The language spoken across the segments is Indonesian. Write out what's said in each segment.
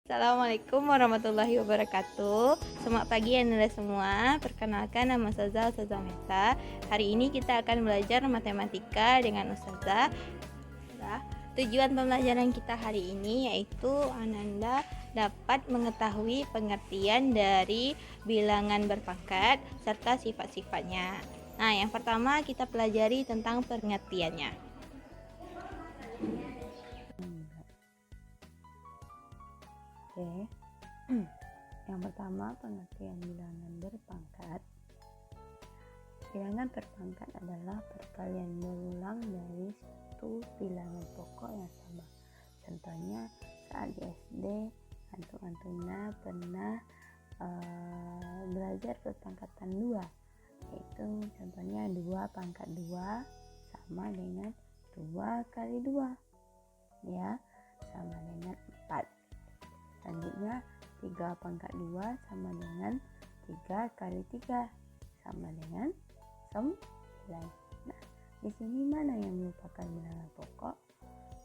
Assalamualaikum warahmatullahi wabarakatuh. Selamat pagi Anda semua. Perkenalkan, nama Ustazah Meta. Hari ini kita akan belajar matematika dengan Ustazah. Tujuan pembelajaran kita hari ini yaitu Ananda dapat mengetahui pengertian dari bilangan berpangkat serta sifat-sifatnya. Nah, yang pertama kita pelajari tentang pengertiannya. Oke. Yang pertama, pengertian bilangan berpangkat. Bilangan berpangkat adalah perkalian berulang dari suatu bilangan pokok yang sama. Contohnya saat di SD, antum-antumnya pernah belajar berpangkatan 2, yaitu contohnya 2 pangkat 2 sama dengan 2 kali 2, ya, sama dengan 4. Selanjutnya 3 pangkat 2 sama dengan 3 kali 3 sama dengan 9. Nah, di sini mana yang merupakan bilangan pokok?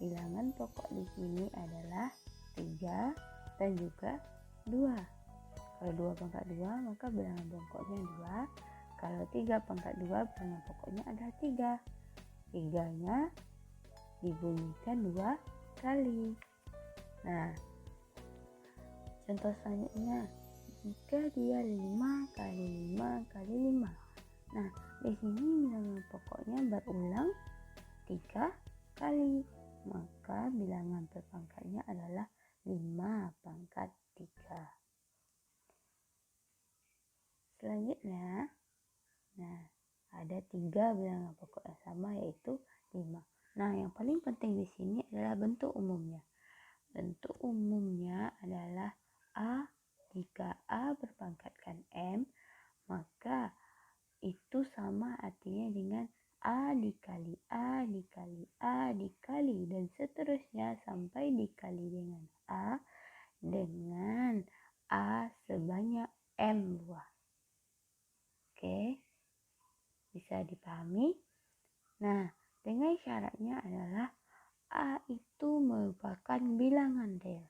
Bilangan pokok di sini adalah 3 dan juga 2. Kalau 2 pangkat 2 maka bilangan pokoknya 2. Kalau 3 pangkat 2 bilangan pokoknya adalah 3. 3-nya dibunyikan 2 kali. Nah, contoh selanjutnya, jika dia 5 kali 5 kali 5. Nah, di sini bilangan pokoknya berulang 3 kali. Maka bilangan berpangkatnya adalah 5 pangkat 3. Selanjutnya, nah, ada 3 bilangan pokok yang sama yaitu 5. Nah, yang paling penting di sini adalah bentuk umumnya. Bentuk umumnya adalah A. Jika A berpangkatkan M, maka itu sama artinya dengan A dikali A dikali A dikali dan seterusnya sampai dikali dengan A dengan A sebanyak M buah. Oke, bisa dipahami? Nah, dengan syaratnya adalah A itu merupakan bilangan real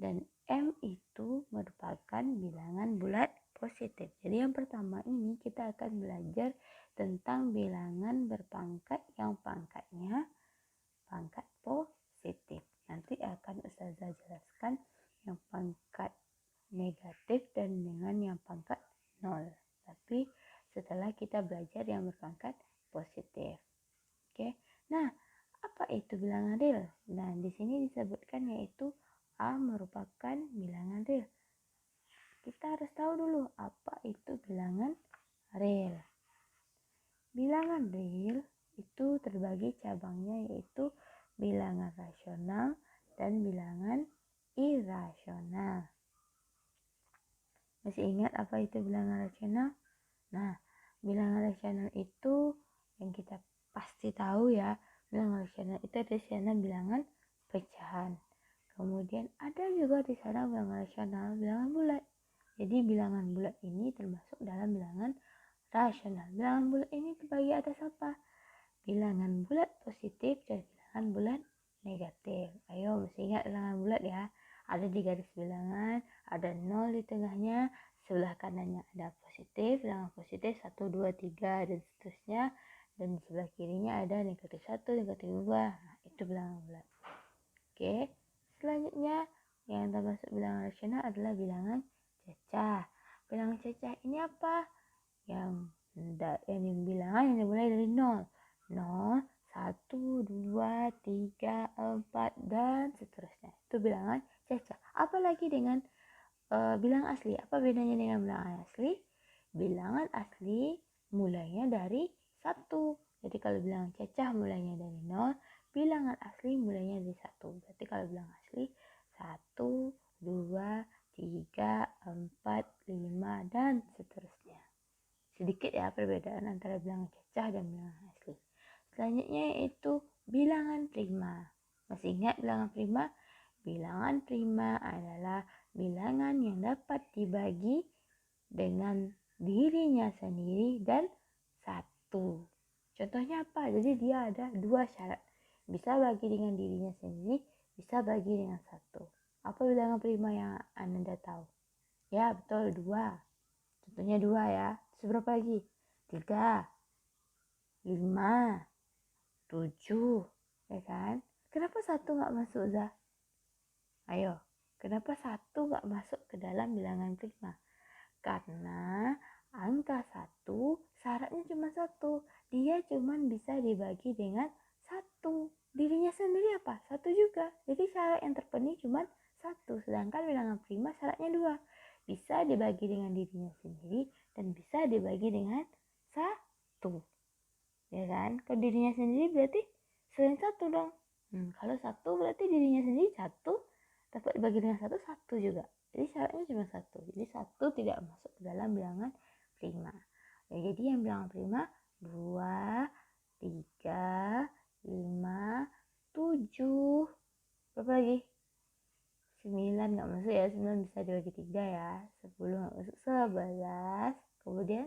dan M itu merupakan bilangan bulat positif. Jadi yang pertama ini kita akan belajar tentang bilangan berpangkat yang pangkatnya pangkat positif. Nanti akan Ustazah jelaskan yang pangkat negatif dan dengan yang pangkat 0. Tapi setelah kita belajar yang berpangkat positif. Oke. Nah, apa itu bilangan real? Nah, di sini disebutkan yaitu A merupakan bilangan real. Kita harus tahu dulu apa itu bilangan real. Bilangan real itu terbagi cabangnya yaitu bilangan rasional dan bilangan irasional. Masih ingat apa itu bilangan rasional? Nah, bilangan rasional itu yang kita pasti tahu ya. Bilangan rasional itu ada di sana bilangan pecahan. Kemudian ada juga di sana bilangan rasional, bilangan bulat. Jadi bilangan bulat ini termasuk dalam bilangan rasional. Bilangan bulat ini terbagi atas apa? Bilangan bulat positif dan bilangan bulat negatif. Ayo mesti ingat bilangan bulat ya. Ada di garis bilangan, ada 0 di tengahnya, sebelah kanannya ada positif, bilangan positif 1, 2, 3 dan seterusnya. Dan di sebelah kirinya ada negatif 1, negatif 2. Nah, itu bilangan bulat. Oke. Selanjutnya yang termasuk bilangan rasional adalah bilangan cacah. Bilangan cacah ini apa? Yang bilangan yang dimulai dari 0. 0, 1, 2, 3, 4 dan seterusnya. Itu bilangan cacah. Apalagi dengan bilangan asli. Apa bedanya dengan bilangan asli? Bilangan asli mulainya dari 1. Jadi kalau bilangan cacah mulainya dari 0, bilangan asli mulainya dari 1. Berarti kalau bilangan asli 1, 2, 3, 4, 5 dan seterusnya. Sedikit ya perbedaan antara bilangan cacah dan bilangan asli. Selanjutnya yaitu bilangan prima. Masih ingat bilangan prima? Bilangan prima adalah bilangan yang dapat dibagi dengan dirinya sendiri dan 1. Contohnya apa? Jadi dia ada 2 syarat. Bisa bagi dengan dirinya sendiri, bisa bagi dengan 1. Apa bilangan prima yang Anda tahu? Ya, betul, 2. Contohnya 2 ya. Seberapa lagi? 3, 5, 7. Ya kan? Kenapa 1 nggak masuk, Zah? Ayo, kenapa 1 nggak masuk ke dalam bilangan prima? Karena angka 1 syaratnya cuma 1. Dia cuma bisa dibagi dengan 1. Dirinya sendiri apa? 1 juga. Jadi syarat yang terpenuhi cuma 1. Sedangkan bilangan prima syaratnya 2. Bisa dibagi dengan dirinya sendiri dan bisa dibagi dengan 1. Ya kan? Kalau dirinya sendiri berarti selain 1 dong. Kalau 1 berarti dirinya sendiri 1 dapat dibagi dengan 1 juga. Jadi syaratnya cuma 1. Jadi 1 tidak masuk ke dalam bilangan prima. Ya, jadi yang bilangan prima 2, 3, 5, 7. Berapa lagi? 9 nggak masuk ya. 9 bisa dibagi 3 ya. 10 nggak masuk. 11. Kemudian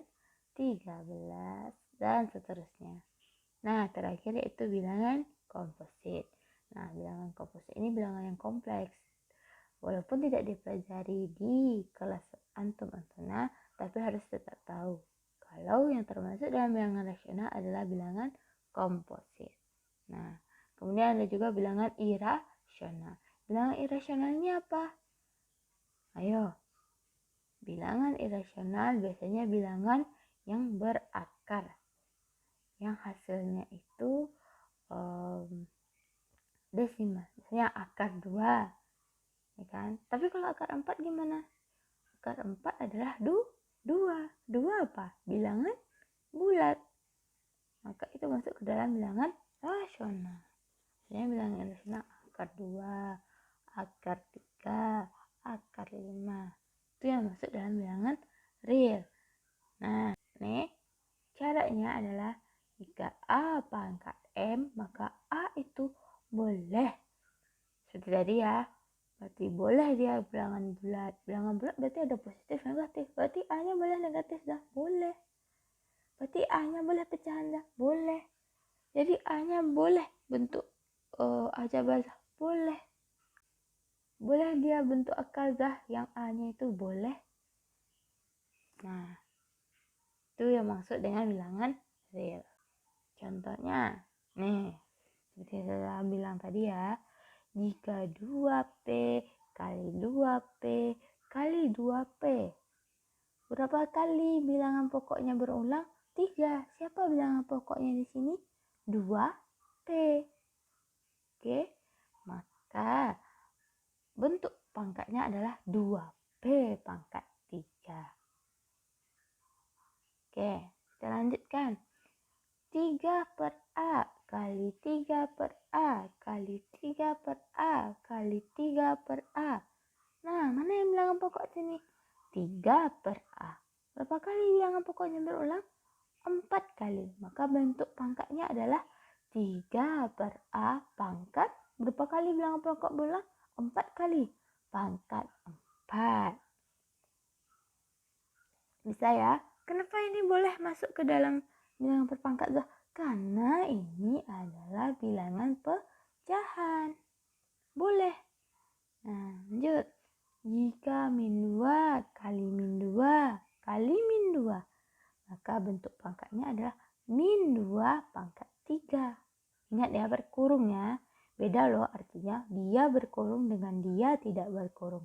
13 dan seterusnya. Nah, terakhir yaitu bilangan komposit. Nah, bilangan komposit ini bilangan yang kompleks. Walaupun tidak dipelajari di kelas antum-antuna, tapi harus tetap tahu kalau yang termasuk dalam bilangan rasional adalah bilangan komposit. Nah, kemudian ada juga bilangan irasional. Bilangan irasional ini apa? Ayo. Bilangan irasional biasanya bilangan yang berakar, yang hasilnya itu desimal. Misalnya akar 2. Ya kan? Tapi kalau akar 4 gimana? Akar 4 adalah 2. 2 apa? Bilangan bulat. Maka itu masuk ke dalam bilangan rasional. Misalnya bilangan rasional akar 2, akar 3, akar 5. Itu yang masuk dalam bilangan real. Nah, nih caranya adalah jika A pangkat M, maka A itu boleh. Seperti tadi ya. Berarti boleh dia bilangan bulat. Bilangan bulat berarti ada positif negatif. Berarti A-nya boleh negatif dah? Boleh. Berarti A-nya boleh pecahan dah? Boleh. Jadi A-nya boleh bentuk aljabar dah? Boleh. Boleh dia bentuk akar dah yang A-nya itu boleh. Nah, itu yang maksud dengan bilangan real. Contohnya, nih, seperti saya bilang tadi ya. Jika 2P kali 2P kali 2P. Berapa kali bilangan pokoknya berulang? 3. Siapa bilangan pokoknya di sini? 2P. Oke, maka bentuk pangkatnya adalah 2P pangkat 3. Oke, kita lanjutkan. 3 per A kali 3 per A kali 3 per A kali 3 per A. Nah, mana yang bilangan pokok sini? 3 per A. Berapa kali bilangan pokoknya berulang? 4 kali. Maka bentuk pangkatnya adalah 3 per A pangkat. Berapa kali bilangan pokok berulang? 4 kali. Pangkat 4. Bisa ya? Kenapa ini boleh masuk ke dalam bilangan perpangkat Zah? Karena ini adalah bilangan pecahan. Boleh. Nah, lanjut. Jika min 2 kali min 2 kali min 2, maka bentuk pangkatnya adalah min 2 pangkat 3. Ingat ya, berkurung ya. Beda loh artinya. Dia berkurung dengan dia tidak berkurung.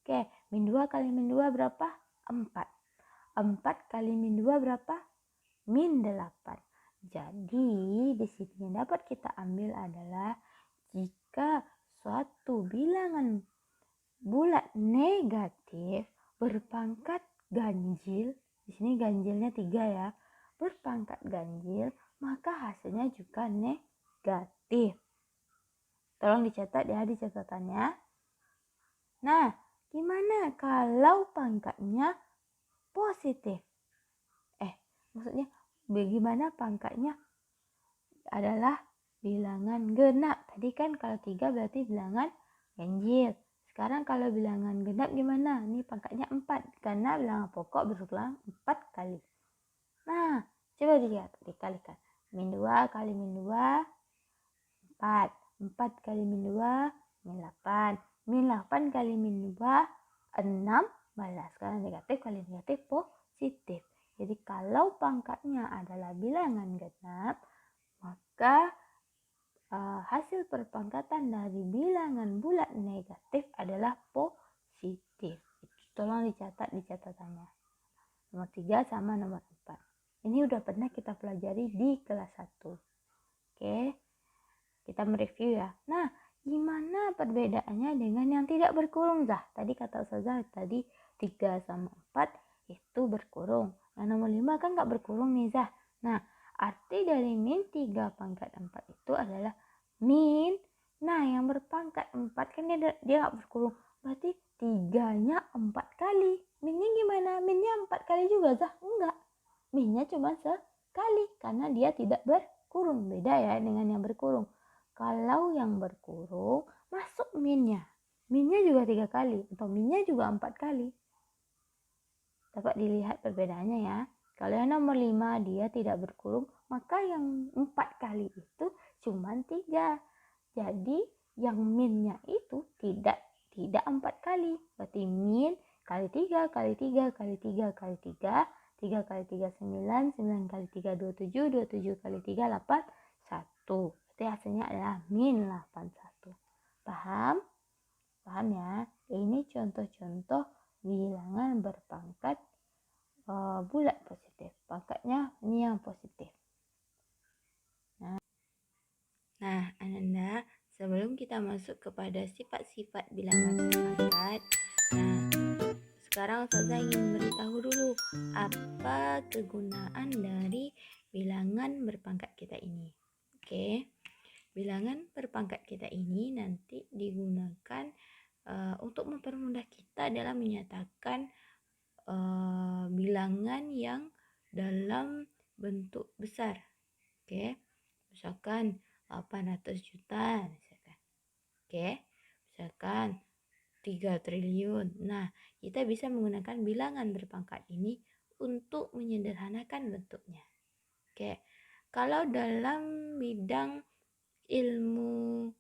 Oke, min 2 kali min 2 berapa? 4. 4 kali min 2 berapa? Min 8. Jadi, di sini yang dapat kita ambil adalah jika suatu bilangan bulat negatif berpangkat ganjil, di sini ganjilnya 3 ya, berpangkat ganjil, maka hasilnya juga negatif. Tolong dicatat ya di catatannya. Nah, gimana kalau pangkatnya positif? Maksudnya bagaimana pangkatnya adalah bilangan genap. Tadi kan kalau 3 berarti bilangan ganjil. Sekarang kalau bilangan genap gimana? Ini pangkatnya 4 karena bilangan pokok berulang 4 kali. Nah, coba dilihat, dikalikan. Min 2 kali min 2, 4. 4 kali min 2, min 8. min 8 kali min 2, 16. Karena negatif kali negatif positif. Jadi kalau pangkatnya adalah bilangan genap, maka hasil perpangkatan dari bilangan bulat negatif adalah positif. Tolong dicatat di catatannya. Nomor 3 sama nomor 4. Ini udah pernah kita pelajari di kelas 1. Oke, kita mereview ya. Nah, gimana perbedaannya dengan yang tidak berkurung, Zah? Tadi kata Ustazah, tadi 3 sama 4 itu berkurung. Yang nomor 5 kan nggak berkurung nih, Zah. Nah, arti dari min 3 pangkat 4 itu adalah min. Nah, yang berpangkat 4 kan dia nggak berkurung. Berarti 3-nya 4 kali. Minnya gimana? Minnya 4 kali juga, Zah? Enggak. Minnya cuma sekali karena dia tidak berkurung. Beda ya dengan yang berkurung. Kalau yang berkurung, masuk minnya. Minnya juga 3 kali atau minnya juga 4 kali. Dapat dilihat perbedaannya ya. Kalau yang nomor 5 dia tidak berkurung, maka yang 4 kali itu cuma 3. Jadi yang minnya itu tidak 4 kali. Berarti min kali 3 kali 3 kali 3 kali 3, 3 kali 3 9, 9 kali 3 27, 27 kali 3 8, 1. Berarti hasilnya adalah min 81. Paham? Paham ya? Ini contoh-contoh bilangan berpangkat bulat positif. Pangkatnya ini yang positif. Nah, Ananda, sebelum kita masuk kepada sifat-sifat bilangan berpangkat, sekarang Ustazah ingin memberitahu dulu apa kegunaan dari bilangan berpangkat kita ini. Oke, bilangan berpangkat kita ini nanti digunakan untuk mempermudah kita dalam menyatakan bilangan yang dalam bentuk besar. Oke, misalkan 800 juta misalkan. Oke, misalkan 3 triliun. Nah, kita bisa menggunakan bilangan berpangkat ini untuk menyederhanakan bentuknya. Oke, kalau dalam bidang ilmu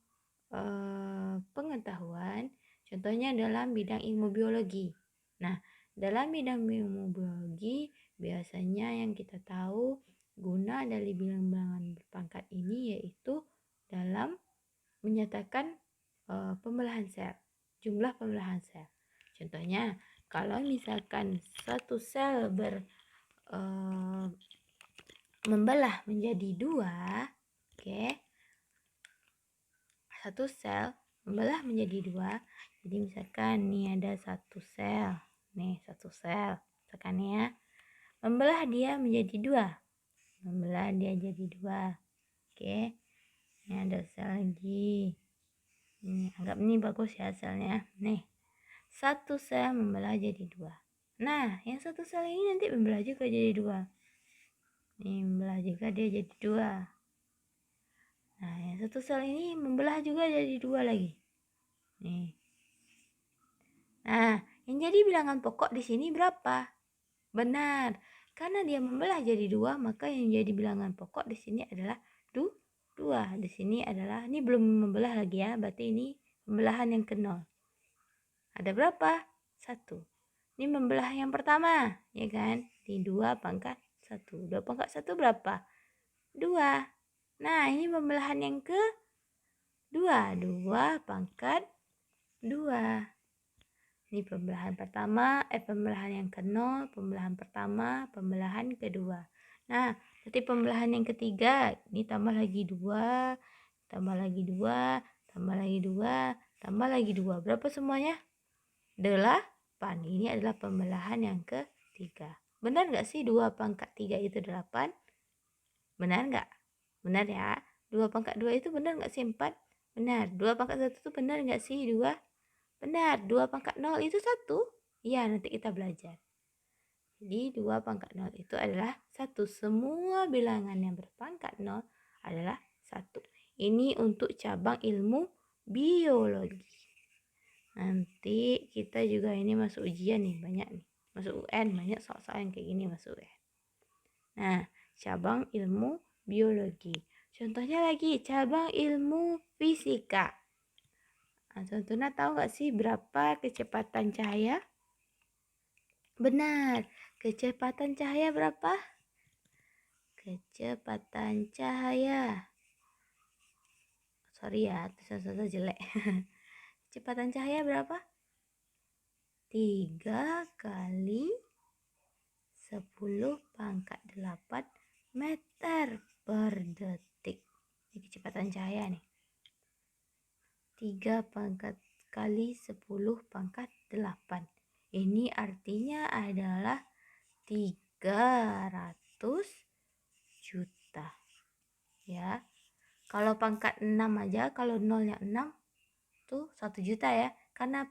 pengetahuan, contohnya dalam bidang ilmu biologi. Nah, dalam bidang ilmu biologi, biasanya yang kita tahu guna dari bilangan berpangkat ini yaitu dalam menyatakan pembelahan sel, jumlah pembelahan sel. Contohnya, kalau misalkan satu sel membelah menjadi 2, oke, satu sel membelah menjadi 2. Jadi misalkan nih ada satu sel, misalkan ya, membelah dia menjadi 2. Membelah dia jadi 2. Oke. Ini ada sel lagi. Ini anggap ini bagus ya selnya. Nih. Satu sel membelah jadi 2. Nah, yang satu sel ini nanti membelah juga jadi 2. Nih, membelah juga dia jadi 2. Nah, yang satu sel ini membelah juga jadi 2 lagi. Nih. Nah, yang jadi bilangan pokok di sini berapa? Benar. Karena dia membelah jadi 2, maka yang jadi bilangan pokok di sini adalah 2. Di sini adalah, ini belum membelah lagi ya, berarti ini pembelahan yang ke 0. Ada berapa? 1. Ini membelah yang pertama, ya kan? Di 2 pangkat 1. 2 pangkat 1 berapa? 2. Nah, ini pembelahan yang ke 2. 2 pangkat 2. Ini pembelahan pertama, pembelahan yang ke 0, pembelahan pertama, pembelahan kedua. Nah, berarti pembelahan yang ketiga, ini tambah lagi 2, tambah lagi 2, tambah lagi 2, tambah lagi 2. Berapa semuanya? 8. Ini adalah pembelahan yang ketiga. Benar nggak sih 2 pangkat 3 itu 8? Benar nggak? Benar ya. 2 pangkat 2 itu benar nggak sih 4? Benar. 2 pangkat 1 itu benar nggak sih 2? Benar. 2 pangkat 0 itu 1? Iya, nanti kita belajar. Jadi 2 pangkat 0 itu adalah 1. Semua bilangan yang berpangkat 0 adalah 1. Ini untuk cabang ilmu biologi. Nanti kita juga ini masuk ujian nih, banyak nih. Masuk UN, banyak soal-soal yang kayak gini masuk UN. Nah, cabang ilmu biologi. Contohnya lagi, cabang ilmu fisika. Tuna tahu nggak sih berapa kecepatan cahaya? Benar, kecepatan cahaya berapa? Kecepatan cahaya. Sorry ya, tulisan jelek. Kecepatan cahaya berapa? 3 kali 10 pangkat 8 meter per detik. Ini kecepatan cahaya nih. 3 pangkat kali 10 pangkat 8. Ini artinya adalah 300 juta. Ya. Kalau pangkat 6 aja, kalau nolnya 6 tuh 1 juta ya. Karena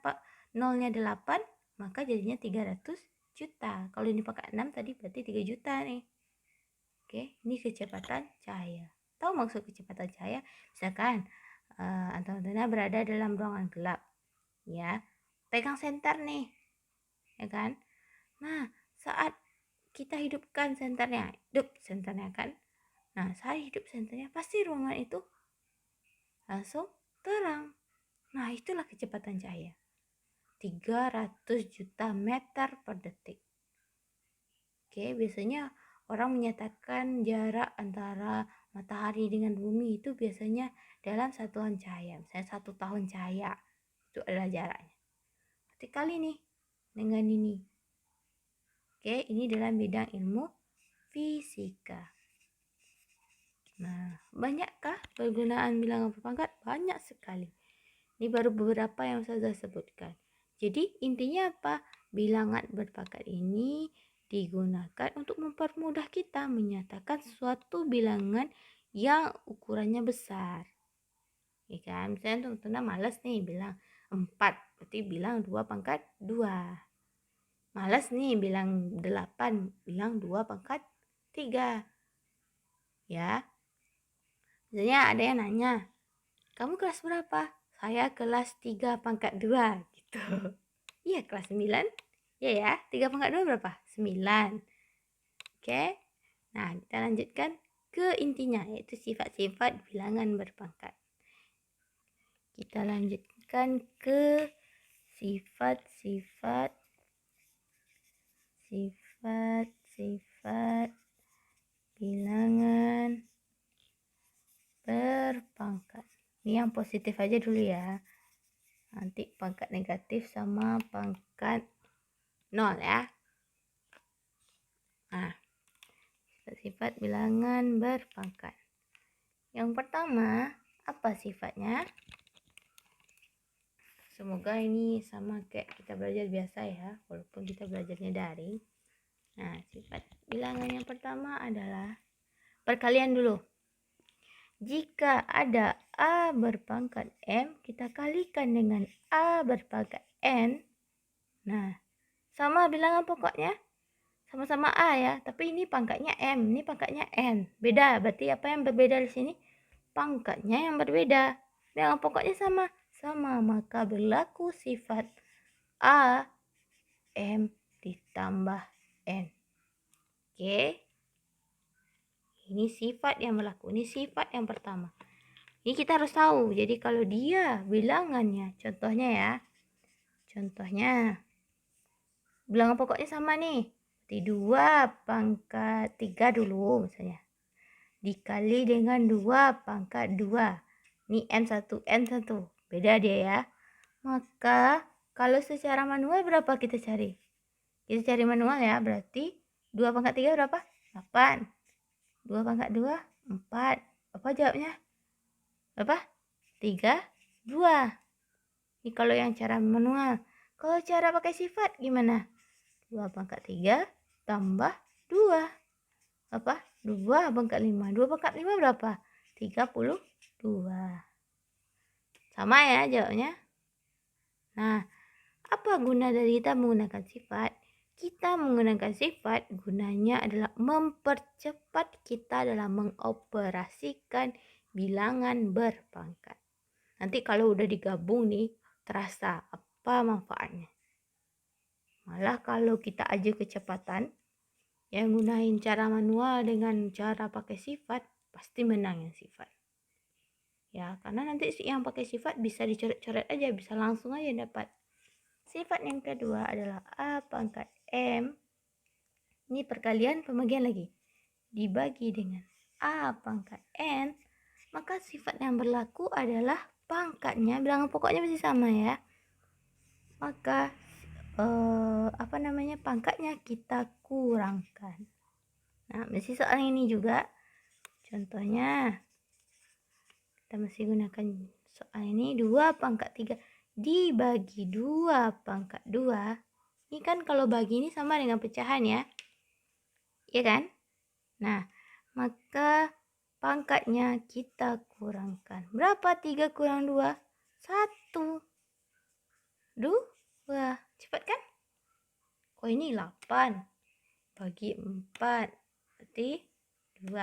nolnya 8, maka jadinya 300 juta. Kalau ini pangkat 6 tadi berarti 3 juta nih. Oke, ini kecepatan cahaya. Tahu maksud kecepatan cahaya? Misalkan Antuna berada dalam ruangan gelap. Ya. Pegang senter nih. Ya kan? Nah, saat kita hidupkan senternya, kan? Nah, saat hidup senternya pasti ruangan itu langsung terang. Nah, itulah kecepatan cahaya. 300 juta meter per detik. Oke, biasanya orang menyatakan jarak antara matahari dengan bumi itu biasanya dalam satuan cahaya. Misalnya 1 tahun cahaya. Itu adalah jaraknya. Berarti kali nih dengan ini. Oke, ini dalam bidang ilmu fisika. Nah, banyakkah penggunaan bilangan berpangkat? Banyak sekali. Ini baru beberapa yang saya sebutkan. Jadi intinya apa? Bilangan berpangkat ini digunakan untuk mempermudah kita menyatakan suatu bilangan yang ukurannya besar. Ya kan? Misalnya teman-teman malas nih bilang 4, berarti bilang 2 pangkat 2. Malas nih bilang 8, bilang 2 pangkat 3. Ya. Misalnya ada yang nanya, kamu kelas berapa? Saya kelas 3 pangkat 2 gitu. Iya, kelas 9. Iya ya, 3 pangkat 2 berapa? 9. Oke. Nah, kita lanjutkan ke intinya, yaitu sifat-sifat bilangan berpangkat. Kita lanjutkan ke sifat-sifat bilangan berpangkat. Ini yang positif aja dulu ya. Nanti pangkat negatif sama pangkat 0 ya. Nah, sifat bilangan berpangkat. Yang pertama, apa sifatnya? Semoga ini sama kayak kita belajar biasa ya, walaupun kita belajarnya daring. Nah, sifat bilangan yang pertama adalah perkalian dulu. Jika ada A berpangkat M, kita kalikan dengan A berpangkat N. Nah, sama bilangan pokoknya. Sama-sama A ya, tapi ini pangkatnya M, ini pangkatnya N. Beda, berarti apa yang berbeda di sini? Pangkatnya yang berbeda. Bilangan pokoknya sama. Sama, maka berlaku sifat A, M ditambah N. Oke. Ini sifat yang berlaku. Ini sifat yang pertama. Ini kita harus tahu. Jadi kalau dia bilangannya, contohnya ya. Contohnya, bilangan pokoknya sama nih. Berarti 2 pangkat 3 dulu misalnya. Dikali dengan 2 pangkat 2. Ini N1, N1. Beda dia ya. Maka kalau secara manual berapa kita cari? Kita cari manual ya. Berarti 2 pangkat 3 berapa? 8. 2 pangkat 2, 4. Apa jawabnya? Berapa? 3, 2. Ini kalau yang cara manual. Kalau cara pakai sifat gimana? 2 pangkat 3 tambah 2. Apa? 2 pangkat 5. 2 pangkat 5 berapa? 32. Sama ya jawabnya. Nah, apa guna dari kita menggunakan sifat? Kita menggunakan sifat gunanya adalah mempercepat kita dalam mengoperasikan bilangan berpangkat. Nanti kalau udah digabung nih, terasa apa manfaatnya. Malah kalau kita aju kecepatan, yang gunain cara manual dengan cara pakai sifat, pasti menang yang sifat. Ya, karena nanti yang pakai sifat bisa dicoret-coret aja, bisa langsung aja dapat. Sifat yang kedua adalah A pangkat M. Ini perkalian pembagian lagi. Dibagi dengan A pangkat N, maka sifat yang berlaku adalah pangkatnya, bilangan pokoknya masih sama ya. Maka pangkatnya kita kurangkan. Nah, masih soal ini juga. Contohnya, kita masih gunakan soal ini 2 pangkat 3 dibagi 2 pangkat 2. Ini kan kalau bagi ini sama dengan pecahan ya. Iya kan? Nah, maka pangkatnya kita kurangkan. Berapa 3 kurang 2? 1. 2. Cepat kan? Oh, ini 8. Bagi 4. Berarti 2.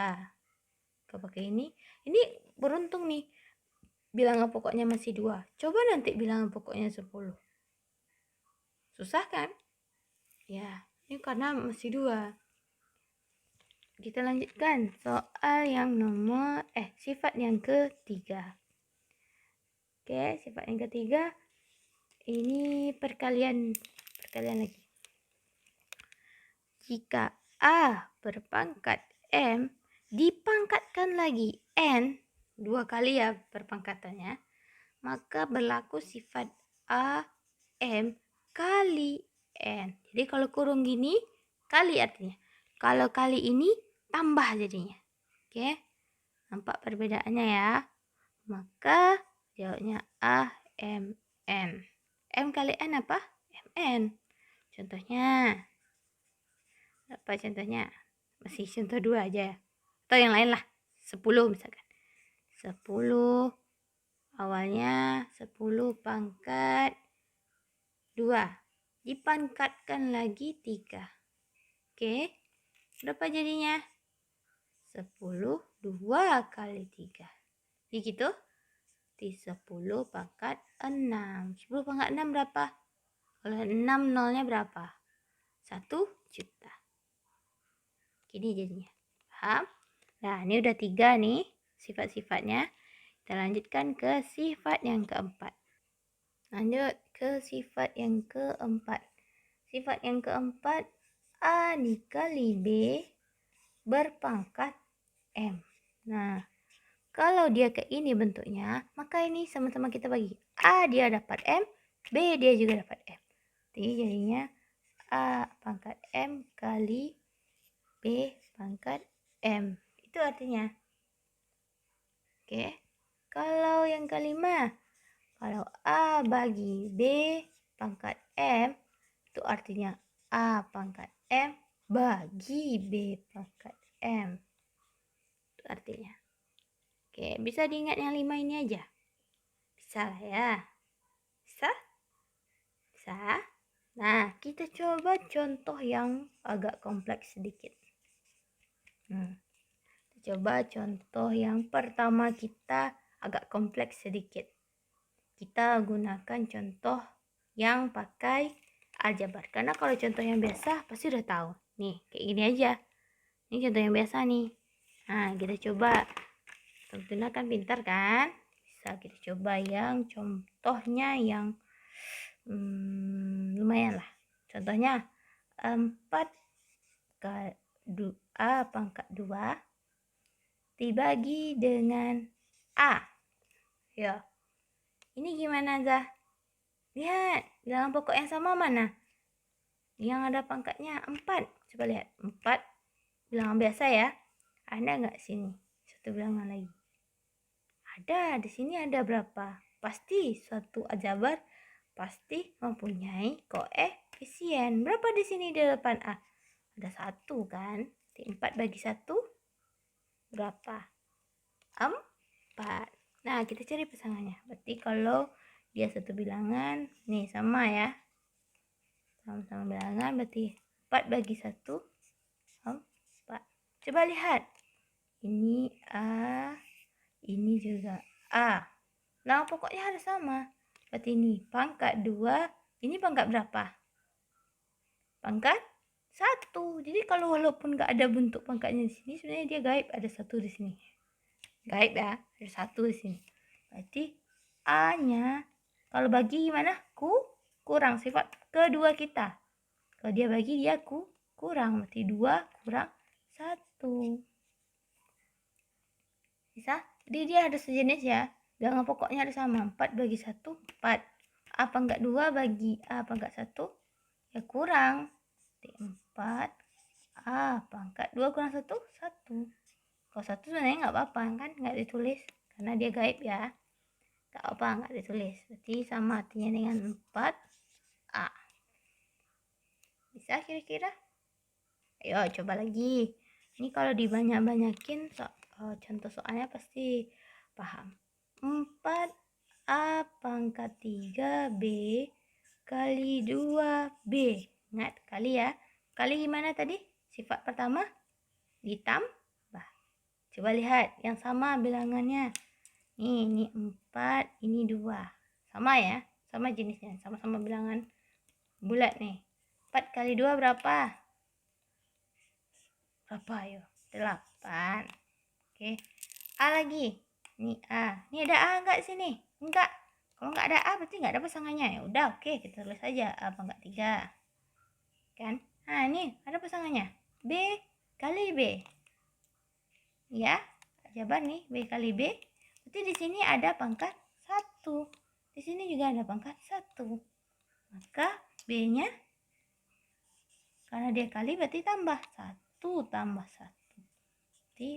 Kalau pakai ini beruntung nih. Bilangan pokoknya masih 2. Coba nanti bilangan pokoknya 10. Susah kan? Ya, ini karena masih 2. Kita lanjutkan soal yang sifat yang ketiga. Oke, sifat yang ketiga ini perkalian lagi. Jika A berpangkat M dipangkatkan lagi N, 2 kali ya perpangkatannya, maka berlaku sifat A M kali N. Jadi kalau kurung gini, kali artinya. Kalau kali ini, tambah jadinya. Oke, nampak perbedaannya ya. Maka jawabnya A M N. M kali N apa? MN. Contohnya, apa contohnya? Masih contoh 2 aja. Atau yang lain lah. 10 misalkan. 10 awalnya 10 pangkat 2. Dipangkatkan lagi 3. Oke. Berapa jadinya? 10 2 kali 3. Jadi gitu. Di 10 pangkat 6. 10 pangkat 6 berapa? Kalau 6 nolnya berapa? 1 juta. Gini jadinya. Paham? Nah, ini udah 3 nih sifat-sifatnya. Kita lanjutkan ke sifat yang keempat. Lanjut ke sifat yang keempat. Sifat yang keempat, A dikali B berpangkat M. Nah, kalau dia kayak ini bentuknya, maka ini sama-sama kita bagi. A dia dapat M, B dia juga dapat M. Jadi jadinya A pangkat M kali B pangkat M. Itu artinya. Oke. Kalau yang kelima, kalau A bagi B pangkat M, itu artinya A pangkat M bagi B pangkat M. Itu artinya. Oke, bisa diingat yang 5 ini aja? Bisa lah ya. Bisa? Bisa? Nah, kita coba contoh yang agak kompleks sedikit. Coba contoh yang pertama kita agak kompleks sedikit. Kita gunakan contoh yang pakai aljabar. Karena kalau contoh yang biasa pasti udah tahu. Nih, kayak gini aja. Ini contoh yang biasa nih. Nah, kita coba. Tentunya kan pintar kan? Bisa kita coba yang contohnya yang lumayan lah. Contohnya 4 kali A pangkat 2 dibagi dengan A. Ya. Ini gimana, Zah? Lihat, bilangan pokok yang sama mana? Yang ada pangkatnya 4. Coba lihat. 4 bilangan biasa ya. Ada nggak sini? Satu bilangan lagi. Ada, di sini ada berapa? Pasti suatu aljabar pasti mempunyai koefisien. Berapa di sini di depan A? Ada 1 kan? 4 bagi 1 berapa? 4. Nah, kita cari pasangannya. Berarti kalau dia satu bilangan, nih sama ya. Sama-sama bilangan, berarti 4 bagi 1, 4. Coba lihat. Ini A, ini juga A. Nah, pokoknya harus sama. Berarti ini pangkat 2, ini pangkat berapa? Pangkat 1. Jadi kalau walaupun nggak ada bentuk pangkatnya di sini, sebenarnya dia gaib. Ada 1 di sini. Gaib ya, ada 1 di sini. Berarti A-nya, kalau bagi gimana? Kurang, sifat kedua kita. Kalau dia bagi, dia kurang. Berarti 2 kurang 1. Bisa? Jadi dia harus sejenis ya. Bilangan pokoknya harus sama. 4 bagi 1, 4. A pangkat 2 bagi A pangkat 1, ya kurang. Jadi 4. A pangkat 2 kurang 1, 1. Kalau 1 sebenarnya nggak apa-apa kan, nggak ditulis. Karena dia gaib ya. Nggak apa, nggak ditulis. Berarti sama artinya dengan 4A. Bisa kira-kira? Ayo coba lagi. Ini kalau dibanyak-banyakin contoh soalnya pasti paham. 4A pangkat 3B kali 2B. Ingat kali ya. Kali gimana tadi? Sifat pertama ditambah. Coba lihat yang sama bilangannya. Ini 4, ini 2. Sama ya, sama jenisnya, sama-sama bilangan bulat nih. 4 kali 2 berapa? Berapa ayo? 8. Oke. A lagi. Ini A. Ini ada A enggak sini? Enggak. Kalau enggak ada A berarti enggak ada pasangannya. Ya udah, oke, kita tulis aja A pangkat 3. Kan? Nah, ini ada pasangannya. B kali B. Ya, jawaban nih B kali B. Berarti di sini ada pangkat 1. Di sini juga ada pangkat 1. Maka B-nya karena dia kali berarti tambah 1 tambah 1. Berarti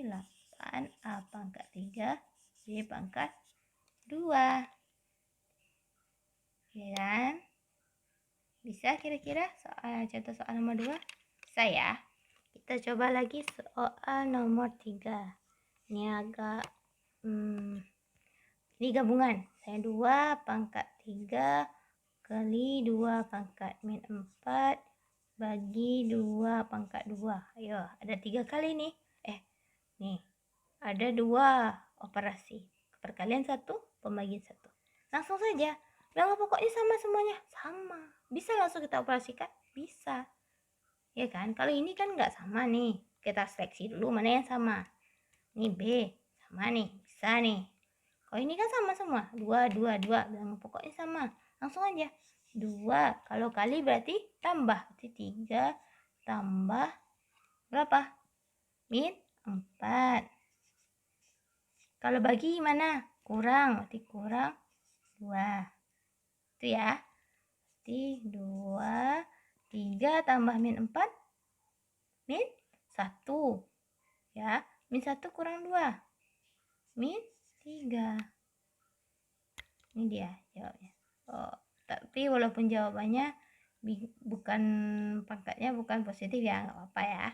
8A pangkat 3 B pangkat 2. Ya kan? Bisa kira-kira contoh soal nomor 2? Bisa ya. Kita coba lagi soal nomor 3. Ini agak ini gabungan. Saya 2 pangkat 3 kali 2 pangkat min 4 bagi 2 pangkat 2. Ayo, ada 3 kali nih. Nih, ada 2 operasi. Perkalian 1, pembagian 1. Langsung saja. Bilangan pokoknya sama semuanya. Sama. Bisa langsung kita operasikan? Bisa. Ya kan? Kalau ini kan nggak sama nih. Kita seleksi dulu mana yang sama. Ini B. Sama nih. Bisa nih. Kalau ini kan sama semua. 2, 2, 2. Bilangan pokoknya sama. Langsung aja. 2. Kalau kali berarti tambah. Berarti 3 tambah berapa? Min 4. Kalau bagi gimana? Kurang. Berarti kurang 2. Itu ya. Berarti 2. 3 tambah min 4. Min 1. Ya. Min 1 kurang 2. Min 3. Ini dia jawabnya. Tapi walaupun jawabannya bukan pangkatnya bukan positif ya, nggak apa-apa ya.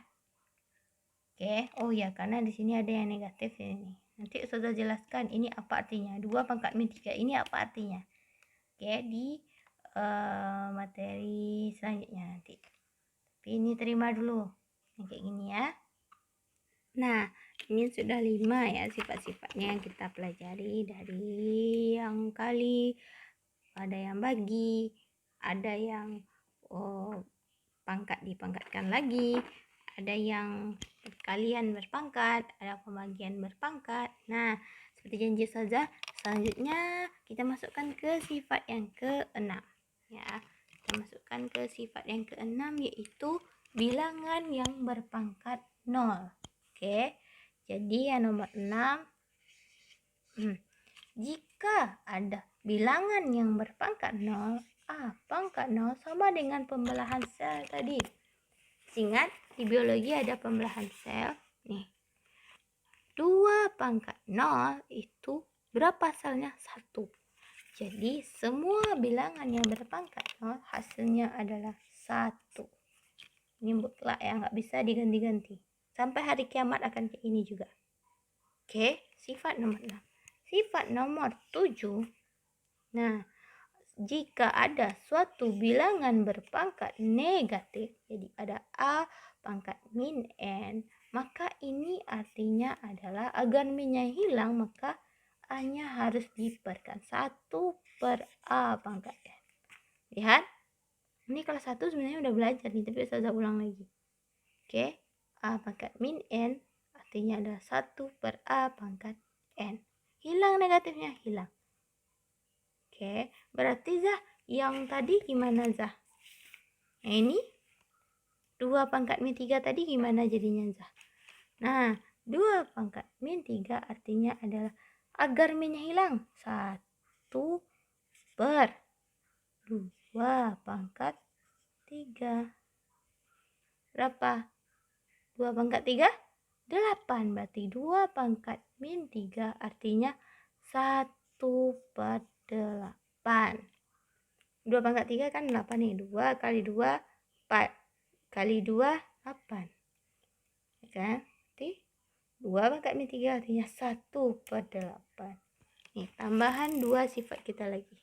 Oke. Oh ya, karena di sini ada yang negatif ini. Nanti Ustazah jelaskan ini apa artinya. 2 pangkat min 3 ini apa artinya. Oke, di materi selanjutnya nanti. Tapi ini terima dulu. Yang kayak gini ya. Nah, ini sudah 5 ya sifat-sifatnya yang kita pelajari, dari yang kali, ada yang bagi, ada yang pangkat dipangkatkan lagi, ada yang perkalian berpangkat, ada pembagian berpangkat. Nah, seperti janji saja, selanjutnya kita masukkan ke sifat yang ke-6 ya. Kita masukkan ke sifat yang ke-6 yaitu bilangan yang berpangkat 0. Oke. Jadi yang nomor 6, jika ada bilangan yang berpangkat 0, A pangkat 0 sama dengan pembelahan sel tadi. Ingat, di biologi ada pembelahan sel. Nih, 2 pangkat 0 itu berapa selnya? 1. Jadi, semua bilangan yang berpangkat 0 hasilnya adalah 1. Ini mutlak ya, nggak bisa diganti-ganti. Sampai hari kiamat akan kayak ini juga. Oke, sifat nomor 6. Sifat nomor 7. Nah, jika ada suatu bilangan berpangkat negatif, jadi ada A pangkat min N, maka ini artinya adalah agar min-nya hilang, maka A-nya harus diperkan 1 per A pangkat N. Lihat, ini kelas 1 sebenarnya udah belajar nih, tapi saya ulang lagi. Oke, A pangkat min N artinya adalah 1 per A pangkat N. Hilang negatifnya, hilang. Oke, berarti Zah, yang tadi gimana Zah? Nah, ini 2 pangkat min 3 tadi gimana jadinya Zah? Nah, 2 pangkat min 3 artinya adalah agar minnya hilang 1 per 2 pangkat 3. Berapa? 2 pangkat 3? 8. Berarti 2 pangkat min 3 artinya 1 per 8. 2 pangkat 3 kan 8 nih. 2 kali 2, 4. Kali 2, 8. Ya kan? Berarti 2 pangkat min 3 artinya 1 per 8. Nih, tambahan 2 sifat kita lagi.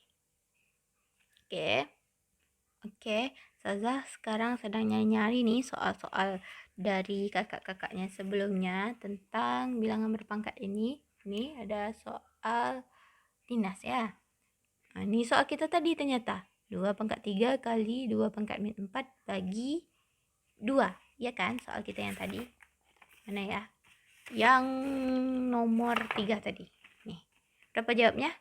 Oke, Ustazah sekarang sedang nyari-nyari nih soal-soal dari kakak-kakaknya sebelumnya tentang bilangan berpangkat ini. Ini ada soal dinas ya. Nah, ini soal kita tadi ternyata 2 pangkat 3 kali 2 pangkat min 4 bagi 2. Ya kan soal kita yang tadi. Mana ya? Yang nomor 3 tadi. Nih, berapa jawabnya?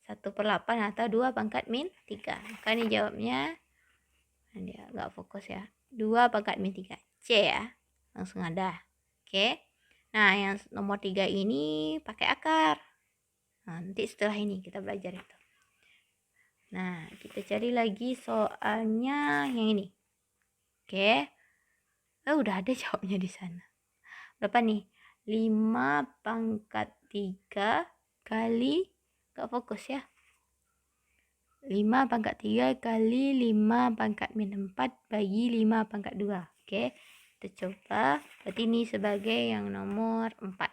1/8 atau 2 pangkat min 3. Maka ini jawabnya, dia nggak fokus ya, 2 pangkat min 3. C ya, langsung ada. Oke, nah yang nomor 3 ini pakai akar. Nah, nanti setelah ini kita belajar itu. Nah, kita cari lagi soalnya yang ini. Oke, udah ada jawabnya di sana. Berapa nih? 5 pangkat 3 kali, nggak fokus ya, 5 pangkat 3 kali 5 pangkat min 4 bagi 5 pangkat 2. Oke, kita coba. Berarti ini sebagai yang nomor 4.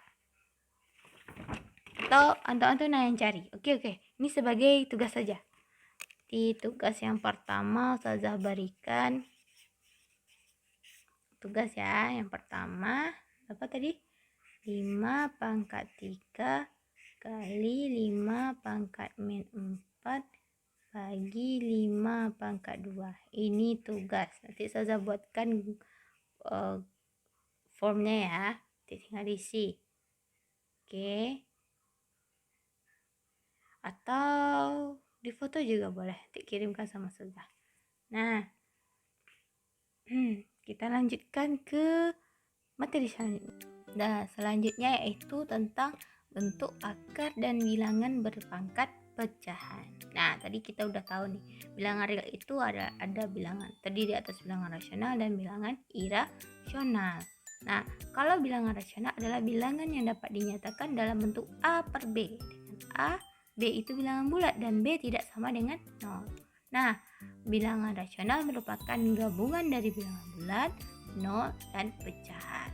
Atau antum-antum yang cari. Oke. Ini sebagai tugas saja. Di tugas yang pertama Ustazah berikan tugas ya. Yang pertama, apa tadi? 5 pangkat 3 kali 5 pangkat min 4 bagi 5 pangkat 2. Ini tugas. Nanti Ustazah buatkan formnya ya. Tinggal isi. Oke. Atau di foto juga boleh. Nanti kirimkan sama Ustazah. Nah, kita lanjutkan ke materi selanjutnya. Nah, selanjutnya yaitu tentang bentuk akar dan bilangan berpangkat pecahan. Nah, tadi kita udah tahu nih, bilangan real itu ada bilangan terdiri atas bilangan rasional dan bilangan irasional. Nah, kalau bilangan rasional adalah bilangan yang dapat dinyatakan dalam bentuk A per B. Dengan A, B itu bilangan bulat dan B tidak sama dengan 0. Nah, bilangan rasional merupakan gabungan dari bilangan bulat, 0, dan pecahan.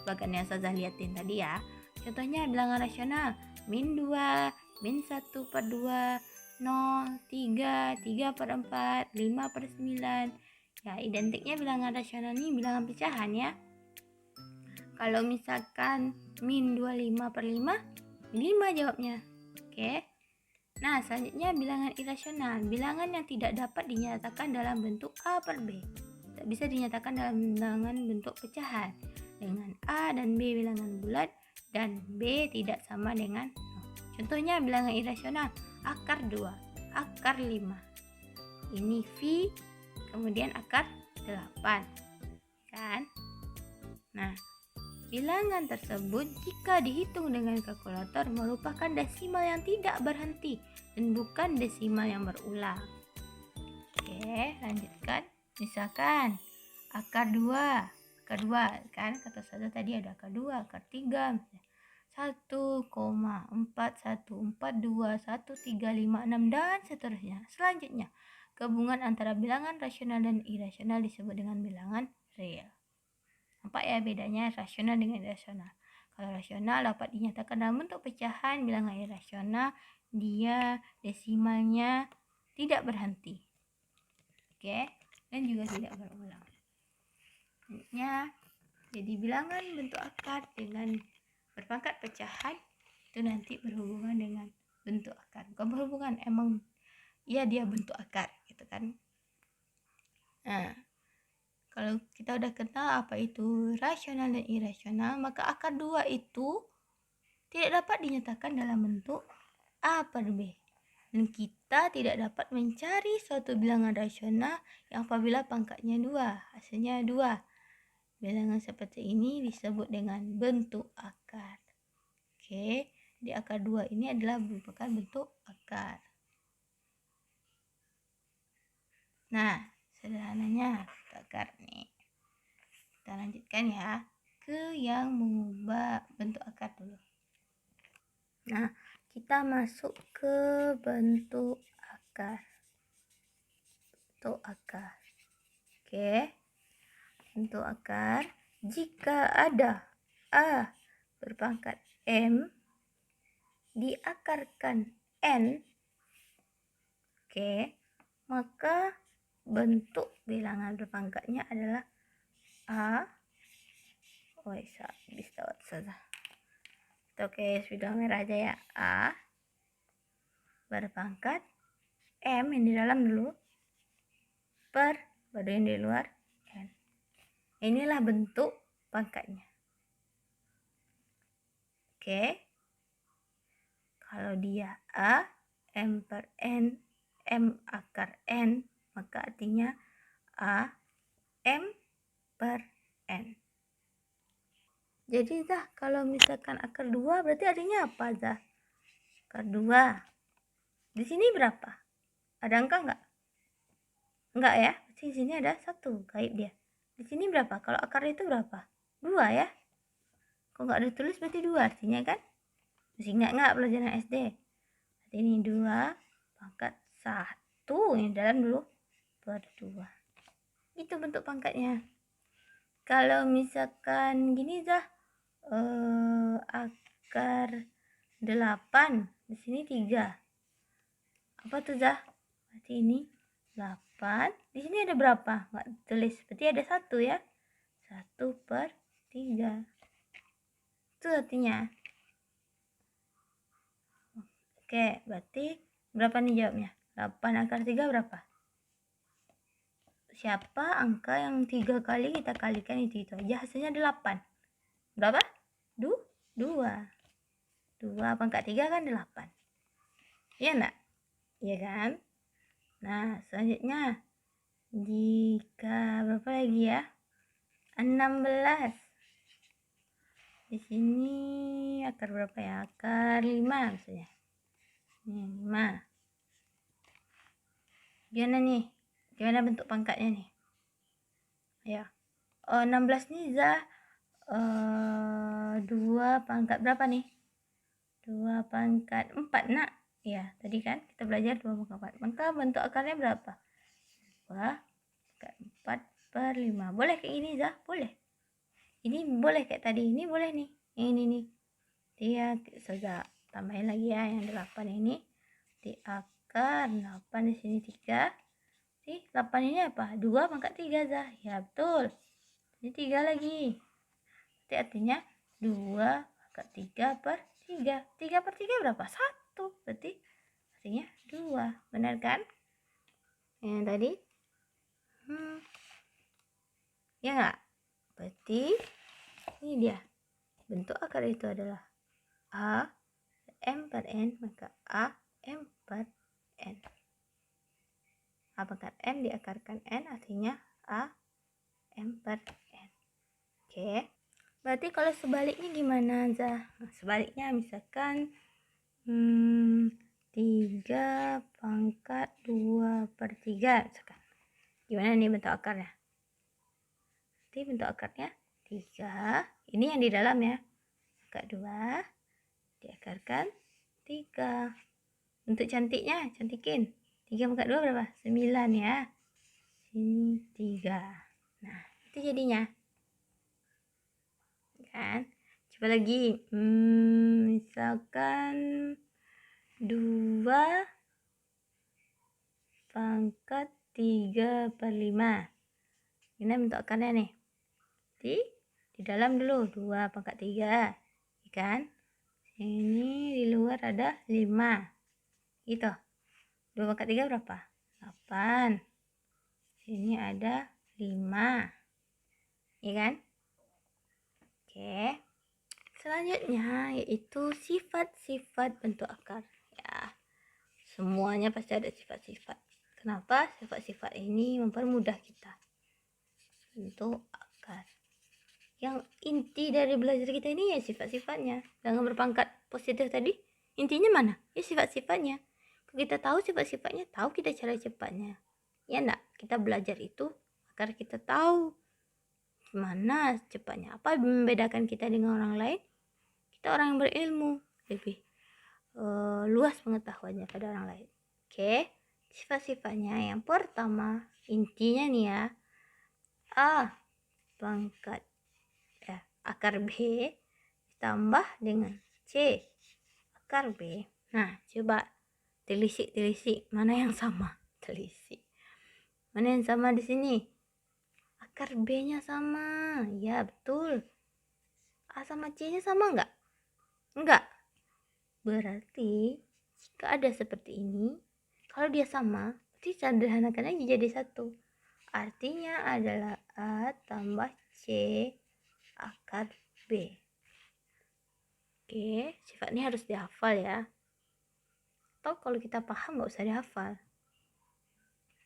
Bagian yang Ustazah liatin tadi ya. Contohnya bilangan rasional min 2, min 1 per 2, 0, 3, 3 per 4, 5 per 9. Ya, identiknya bilangan rasional ini bilangan pecahan ya. Kalau misalkan min 25 per 5, 5 jawabnya. Oke. Nah, selanjutnya bilangan irasional, bilangan yang tidak dapat dinyatakan dalam bentuk A per B. Tak bisa dinyatakan dalam bilangan bentuk pecahan. Dengan A dan B bilangan bulat dan B tidak sama dengan 0. Contohnya bilangan irasional, akar 2, akar 5. Ini V, kemudian akar 8. Kan? Nah, bilangan tersebut jika dihitung dengan kalkulator merupakan desimal yang tidak berhenti dan bukan desimal yang berulang. Oke, lanjutkan. Misalkan akar 2 kan kata saya tadi ada akar 2, akar 3, 1,4142, 1356 dan seterusnya. Selanjutnya, gabungan antara bilangan rasional dan irasional disebut dengan bilangan real. Nampak ya bedanya rasional dengan irasional. Kalau rasional dapat dinyatakan dalam bentuk pecahan, bilangan irasional dia desimalnya tidak berhenti. Oke, dan juga tidak berulang. Jadi bilangan bentuk akar dengan berpangkat pecahan itu nanti berhubungan dengan bentuk akar. Bukan berhubungan, emang ya dia bentuk akar gitu kan. Nah, kalau kita udah kenal apa itu rasional dan irasional, maka akar 2 itu tidak dapat dinyatakan dalam bentuk A per B. Dan kita tidak dapat mencari suatu bilangan rasional yang apabila pangkatnya 2, hasilnya 2. Bilangan seperti ini disebut dengan bentuk akar. Oke, di akar 2 ini adalah merupakan bentuk akar. Nah, sederhananya akar nih. Kita lanjutkan ya ke yang mengubah bentuk akar dulu. Nah, kita masuk ke bentuk akar. Bentuk akar. Oke. Bentuk akar jika ada A berpangkat M diakarkan N, oke, maka bentuk bilangan berpangkatnya adalah A. Bisa saja. Oke, sudah merah aja ya. A berpangkat M yang di dalam dulu per baru yang di luar N. Inilah bentuk pangkatnya. Oke. Kalau dia A M per N M akar N, maka artinya A M per N. Jadi Zah, kalau misalkan akar 2 berarti artinya apa Zah? Akar 2. Di sini berapa? Ada angka enggak? Enggak ya? Di sini ada 1, gaib dia. Di sini berapa? Kalau akar itu berapa? 2 ya? Kalau enggak ditulis berarti 2 artinya kan? Masih ingat enggak pelajaran SD? Berarti ini 2 pangkat 1 yang dalam dulu per 2. Itu bentuk pangkatnya. Kalau misalkan gini Zah, akar 8 di sini 3. Apa tuh Zah? Berarti ini 8. Di sini ada berapa? Nggak tulis. Berarti ada 1 ya. 1 per 3. Itu artinya. Oke, berarti berapa nih jawabnya? 8 akar 3 berapa? Siapa angka yang 3 kali kita kalikan itu aja, hasilnya 8. Berapa? 2. 2 pangkat 3 kan 8. Iya enggak? Iya kan? Nah, selanjutnya jika berapa lagi ya? 16. Di sini akar berapa ya? Akar 5 misalnya. Ini 5. Gimana nih? Gimana bentuk pangkatnya nih? Ya. 16 nih Zah. 2 pangkat berapa nih? 2 pangkat 4 nak. Ya, tadi kan kita belajar 2 pangkat 4. Maka bentuk akarnya berapa? 2 pangkat 4 per 5. Boleh kayak gini Zah? Boleh. Ini boleh kayak tadi. Ini boleh nih. Ini nih. Dia saja tambahin lagi ya yang 8 ini. Di akar 8 di sini 3. Di 8 ini apa? 2 pangkat 3 Zah. Ya betul. Ini 3 lagi. Berarti artinya 2 pangkat 3 per 3. 3 per 3 berapa? 1. Berarti artinya 2. Benar kan? Yang tadi? Ya enggak? Berarti ini dia. Bentuk akar itu adalah A M per N, maka A M per N. A pangkat N diakarkan N, artinya A M per N. Oke. Berarti kalau sebaliknya gimana Zah? Nah, sebaliknya misalkan 3 pangkat 2 per 3 misalkan. Gimana nih bentuk akarnya? Berarti bentuk akarnya 3. Ini yang di dalam ya. Pangkat 2 diakarkan 3. Untuk cantiknya, cantikin. 3 pangkat 2 berapa? 9 ya. Sini 3. Nah, itu jadinya. Kan? Coba lagi. Misalkan 2 pangkat 3 per 5. Ini bentuk akarnya nih. Di dalam dulu 2 pangkat 3. Ya kan? Ini di luar ada 5. Gitu. 2 pangkat 3 berapa? 8. Sini ada 5. Iya kan? Oke. Selanjutnya yaitu sifat-sifat bentuk akar. Ya. Semuanya pasti ada sifat-sifat. Kenapa? Sifat-sifat ini mempermudah kita untuk akar. Yang inti dari belajar kita ini ya sifat-sifatnya. Dengan berpangkat positif tadi, intinya mana? Ya sifat-sifatnya. Kalau kita tahu sifat-sifatnya, tahu kita cara cepatnya. Ya enggak? Kita belajar itu agar kita tahu gimana cepatnya. Apa yang membedakan kita dengan orang lain? Kita orang yang berilmu, lebih luas pengetahuannya pada orang lain. Oke, sifat-sifatnya yang pertama, intinya nih ya, A pangkat akar B ditambah dengan C akar B. Nah, coba telisik mana yang sama? Telisik. Mana yang sama di sini? Akar B-nya sama. Ya, betul. A sama C-nya sama enggak? Enggak. Berarti jika ada seperti ini, kalau dia sama, berarti sederhanakan aja jadi satu. Artinya adalah A tambah C akar B. Oke, sifat ini harus dihafal ya. Atau kalau kita paham nggak usah dihafal.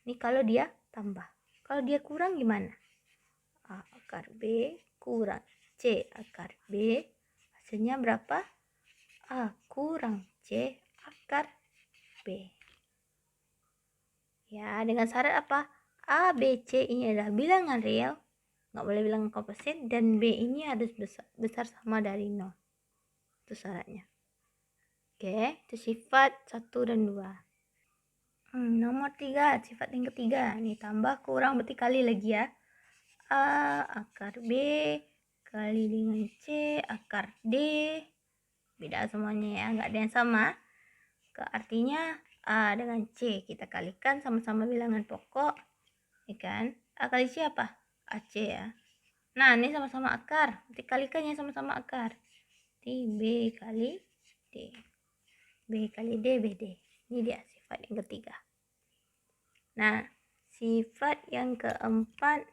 Ini kalau dia tambah. Kalau dia kurang gimana? A akar B kurang C akar B. Hasilnya berapa? A kurang C akar B. Ya, dengan syarat apa? A, B, C ini adalah bilangan real. Nggak boleh bilangan komposit. Dan B ini harus besar sama dari 0. Itu syaratnya. Oke, itu sifat 1 dan 2. Nomor 3, sifat yang ketiga. Nih, tambah kurang berarti kali lagi ya. A akar B kali dengan C akar D. Beda semuanya ya, nggak ada yang sama. Artinya A dengan C kita kalikan sama-sama bilangan pokok. Ya kan? A kali C apa? AC ya. Nah, ini sama-sama akar. Berarti kalikannya sama-sama akar. Berarti B kali D. B kali D, BD. Ini dia sifat yang ketiga. Nah, sifat yang keempat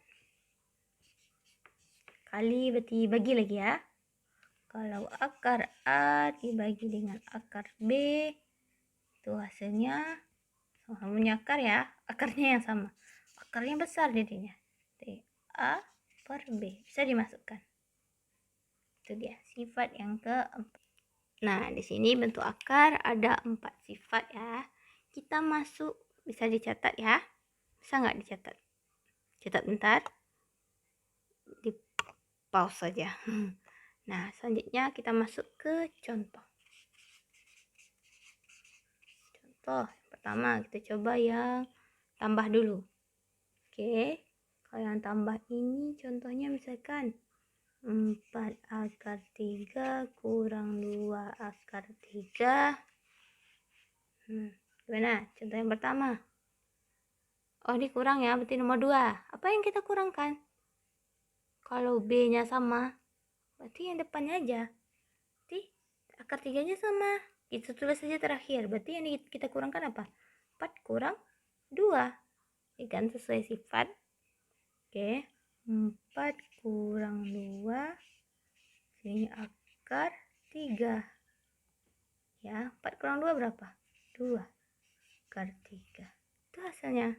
kali berarti bagi lagi ya. Kalau akar A dibagi dengan akar B, itu hasilnya sama punya akar ya. Akarnya yang sama. Akarnya besar jadinya. A per B. Bisa dimasukkan. Itu dia sifat yang keempat. Nah, di sini bentuk akar ada 4 sifat ya. Kita masuk, bisa dicatat ya. Bisa nggak dicatat? Catat bentar. Di pause saja. Nah, selanjutnya kita masuk ke contoh. Contoh pertama kita coba yang tambah dulu. Oke, kalau yang tambah ini contohnya misalkan 4 akar 3 kurang 2 akar 3. Gimana? Contoh yang pertama. Oh, ini kurang ya, berarti nomor 2. Apa yang kita kurangkan? Kalau B-nya sama, berarti yang depannya aja. Berarti akar 3-nya sama. Kita tulis saja terakhir. Berarti yang kita kurangkan apa? 4 kurang 2. Ya kan, sesuai sifat. Oke, 4 kurang 2. Sini akar 3. Ya, 4 kurang 2 berapa? 2 akar 3. Itu hasilnya.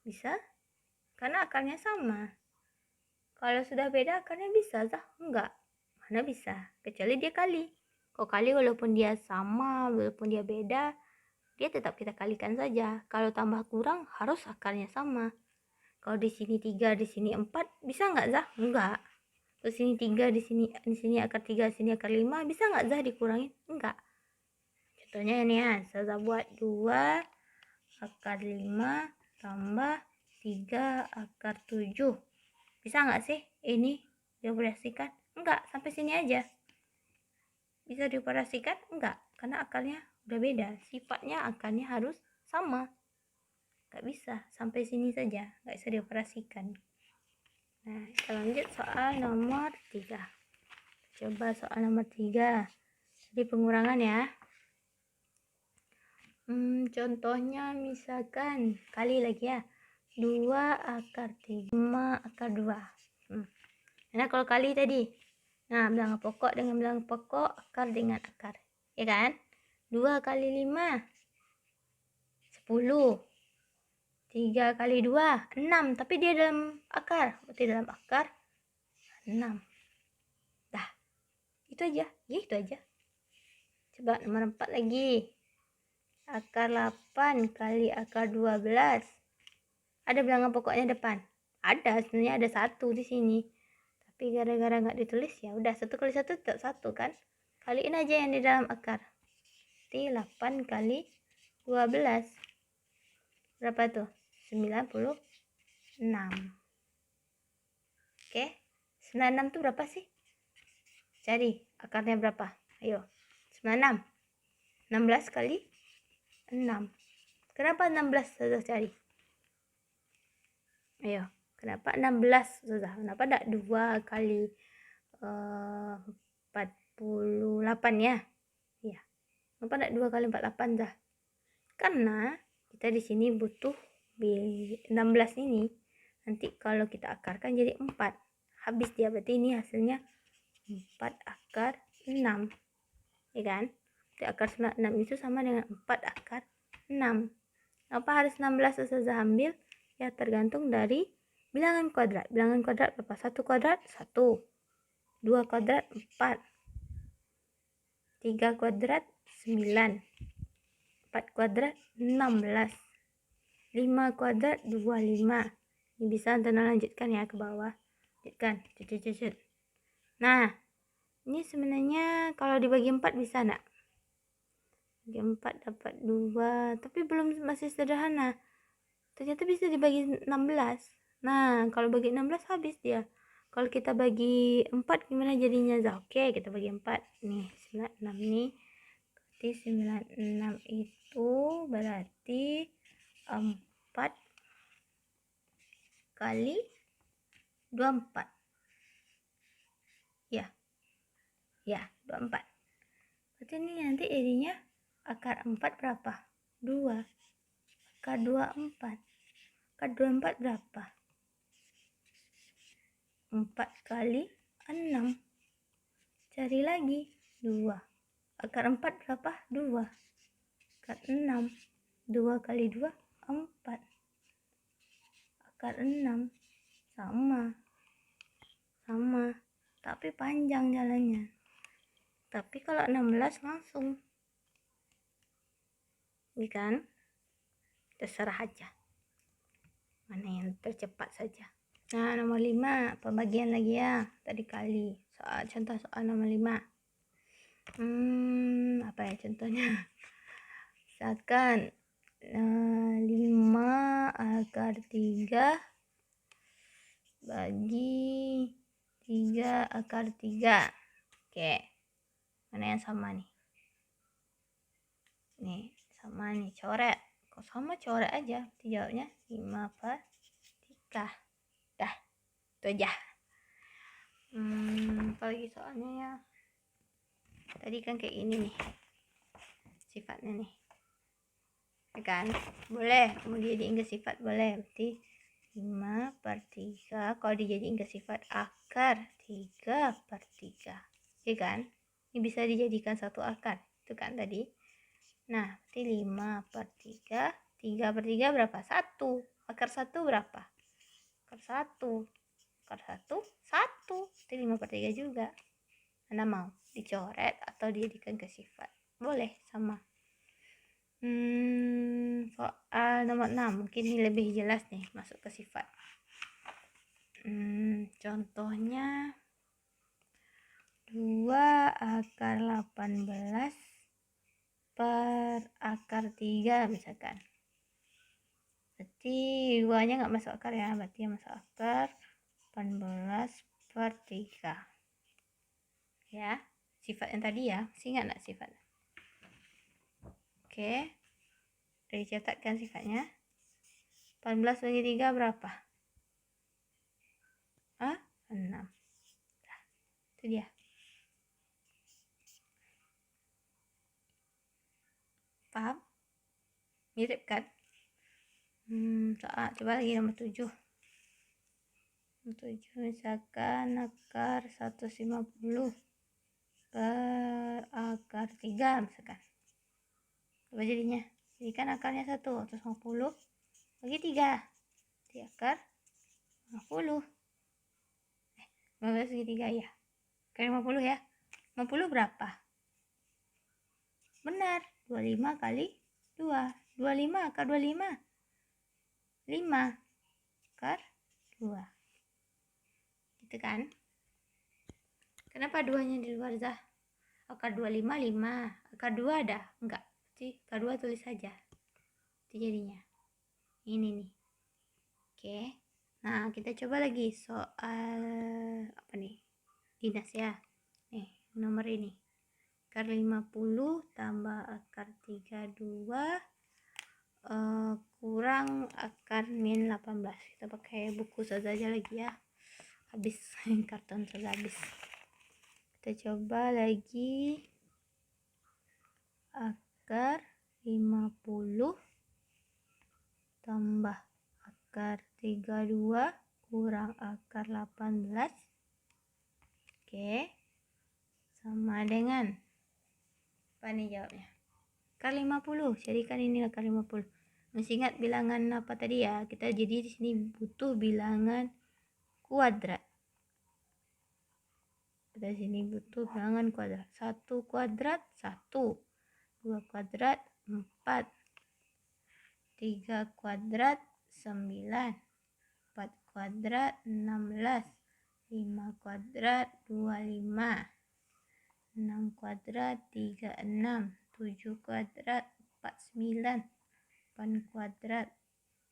Bisa? Karena akarnya sama. Kalau sudah beda akarnya bisa, Zah? Enggak. Mana bisa? Kecuali dia kali. Kalau kali walaupun dia sama, walaupun dia beda, dia tetap kita kalikan saja. Kalau tambah kurang harus akarnya sama. Kalau di sini 3, di sini 4, bisa nggak, Zah? Enggak. Terus sini 3, di sini akar 3, sini akar 5, bisa nggak, Zah, dikurangin? Enggak. Contohnya ini ya, Zah buat 2 akar 5 tambah 3 akar 7. Bisa nggak sih ini dioperasikan? Enggak, sampai sini aja. Bisa dioperasikan? Enggak, karena akarnya udah beda. Sifatnya akarnya harus sama. Nggak bisa, sampai sini saja. Nggak bisa dioperasikan. Nah, kita lanjut soal nomor 3. Coba soal nomor 3. Jadi pengurangan ya. Contohnya misalkan, kali lagi ya. 2 akar 3, 5 akar 2. Nah, kalau kali tadi. Nah, bilangan pokok dengan bilangan pokok, akar dengan akar. Ya kan? 2 kali 5, 10. 3 kali 2, 6. Tapi dia dalam akar. Berarti dalam akar 6. Dah, itu aja. Ya, itu aja. Coba nomor 4 lagi. Akar 8 kali akar 12. Ada bilangan pokoknya depan? Ada, sebenarnya ada 1 di sini. Tapi gara-gara nggak ditulis, ya udah 1 kali 1 tetap 1 kan. Kaliin aja yang di dalam akar. Berarti 8 kali 12. Berapa tuh? 96. Oke. 96 tuh berapa sih? Cari akarnya berapa? Ayo. 96. 16 kali 6. Kenapa 16 sudah cari? Ayo. Kenapa 16 sudah? Kenapa enggak 2 kali 48 ya? Iya. Kenapa enggak 2 kali 48 dah? Karena kita di sini butuh 16 ini. Nanti kalau kita akarkan jadi 4. Habis dia, berarti ini hasilnya 4 akar 6. Ya kan? Jadi akar 6 itu sama dengan 4 akar 6. Apa harus 16 Ustazah ambil? Ya tergantung dari bilangan kuadrat. Bilangan kuadrat berapa? 1 kuadrat 1. 2 kuadrat 4. 3 kuadrat 9. 4 kuadrat 16. 5 kuadrat 25. Ini bisa Anda lanjutkan ya ke bawah. Lanjutkan. Nah, ini sebenarnya kalau dibagi 4 bisa enggak? Bagi 4 dapat 2. Tapi belum, masih sederhana. Ternyata bisa dibagi 16. Nah, kalau bagi 16 habis dia. Kalau kita bagi 4 gimana jadinya? Oke, kita bagi 4. Nih, 96 nih. Berarti 96 itu berarti 4 kali 24. Ya. Ya, 24. Berarti ini nanti jadinya akar 4 berapa? 2. Akar 24. Akar 24 berapa? 4 kali 6. Cari lagi. 2. Akar 4 berapa? 2. Akar 6. 2 kali 2, 4. Akar 6. Sama. Tapi panjang jalannya. Tapi kalau 16 langsung. Ini kan? Terserah aja. Mana yang tercepat saja. Nah, nomor 5. Pembagian lagi ya. Tadi kali. Contoh soal nomor 5. Apa ya contohnya? Misalkan 5 akar 3 bagi 3 akar 3. Oke. Mana yang sama nih? Nih, sama nih, coret. Kok sama, coret aja. Jawabnya 5 per 3. Dah, itu aja. Apalagi soalnya ya. Tadi kan kayak ini nih. Sifatnya nih. Ya kan? Boleh, kemudian dijadiin ke sifat boleh. Berarti 5 per 3. Kalau dijadiin ke sifat akar 3 per 3. Ya kan? Ini bisa dijadikan satu akar. Itu kan tadi. Nah, berarti 5 per 3. 3 per 3 berapa? 1. Akar 1 berapa? Akar 1. Akar 1, 1. Berarti 5 per 3 juga. Anda mau dicoret atau dijadikan ke sifat? Boleh, sama. Soal nomor 6 mungkin ini lebih jelas nih, masuk ke sifat. Contohnya 2 akar 18 per akar 3 misalkan. Berarti 2 nya nggak masuk akar ya, berarti yang masuk akar 18 per 3. Ya, sifat yang tadi ya, masih ingat nggak sifat? Oke, udah dicatatkan sifatnya. 18 bagi 3 berapa? 6. Nah, itu dia. Paham? Mirip kan? Coba lagi nomor 7. Misalkan akar 150 per akar 3 misalkan. Apa jadinya? Jadi kan akarnya 1, 150 bagi 3. Di akar 50. 15 bagi 3 ya. Akar 50 ya. 50 berapa? Benar, 25 kali 2. 25 akar 25. 5 akar 2. Gitu kan? Kenapa 2-nya di luar, Zah? Akar 25, 5. Akar 2 ada? Enggak. Jadi akar 2 tulis saja. Itu jadinya. Ini nih. Oke. Nah, kita coba lagi soal apa nih? Dinas ya. Nih, nomor ini. Akar 50 tambah akar 32 kurang akar min 18. Kita pakai buku saja lagi ya. Habis karton saja habis. Kita coba lagi akar 50 tambah akar 32 kurang akar 18. Oke. Sama dengan apa nih jawabnya? Akar 50. Jadikan ini akar 50. Masih ingat bilangan apa tadi ya? Kita jadi di sini butuh bilangan kuadrat. Kita sini butuh bilangan kuadrat. 1 kuadrat 1, 2 kuadrat 4, 3 kuadrat 9, 4 kuadrat 16, 5 kuadrat 25, 6 kuadrat 36, 7 kuadrat 49, 8 kuadrat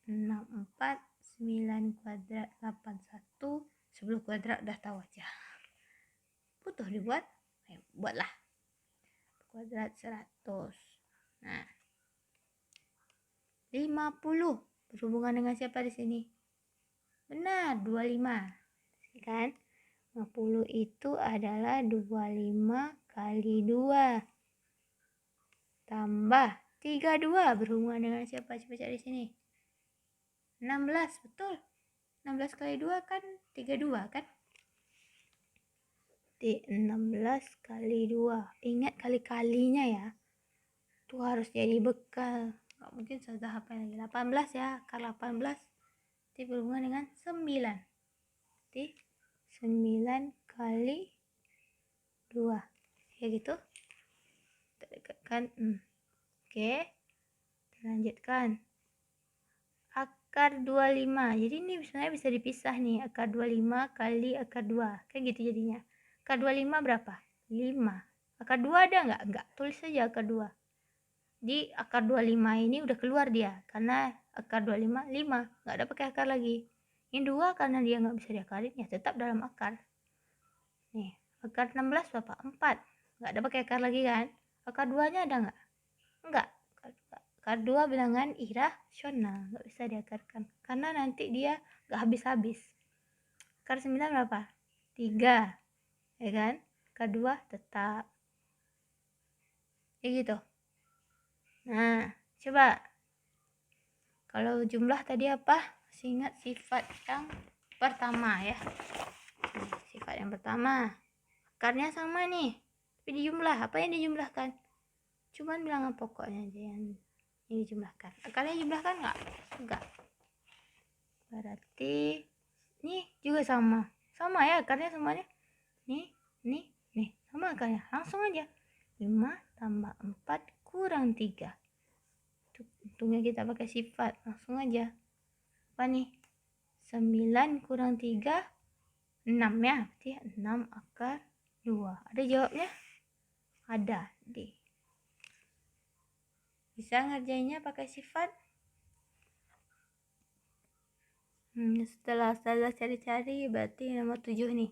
64, 9 kuadrat 81, 10 kuadrat udah tahu aja. Butuh dibuat? Ayo buatlah. Kuadrat 100. Nah, 50 berhubungan dengan siapa di sini? Benar, 25. Kan? 50 itu adalah 25 kali 2 tambah 32 berhubungan dengan siapa? Coba cari di sini. 16, betul. 16 kali 2 kan 32 kan? Di 16 kali 2. Ingat kali-kalinya ya. Itu harus jadi bekal. Nggak mungkin saja apa lagi. 18 ya. Akar 18. Jadi berhubungan dengan 9. Jadi 9 kali 2. Ya gitu. Kita dekatkan. Oke. Kita lanjutkan. Akar 25. Jadi ini sebenarnya bisa dipisah nih. Akar 25 kali akar 2. Kayak gitu jadinya. Akar 25 berapa? 5. Akar 2 ada nggak? Nggak. Tulis saja akar 2. Di akar 25 ini udah keluar dia. Karena akar 25, 5. Nggak ada pakai akar lagi. Ini 2 karena dia nggak bisa diakarin. Ya tetap dalam akar. Nih. Akar 16 berapa? 4. Nggak ada pakai akar lagi kan? Akar 2-nya ada nggak? Nggak. Akar 2 bilangan irasional. Nggak bisa diakarkan. Karena nanti dia nggak habis-habis. Akar 9 berapa? 3. Ya kan? Akar 2 tetap. Ya gitu. Nah, coba. Kalau jumlah tadi apa? Masih ingat sifat yang pertama ya. Sifat yang pertama. Akarnya sama nih. Tapi dijumlah. Apa yang dijumlahkan? Cuman bilangan pokoknya aja yang ini dijumlahkan. Akarnya dijumlahkan nggak? Enggak. Berarti ini juga sama. Sama ya akarnya semuanya. Nih. Sama akarnya. Langsung aja. 5 tambah 4 kurang 3. Untungnya kita pakai sifat. Langsung aja. Apa nih? 9 kurang 3. 6 ya. Berarti 6 akar 2. Ada jawabnya? Ada. D. Bisa ngerjainnya pakai sifat? Setelah saya cari-cari berarti nomor 7 nih.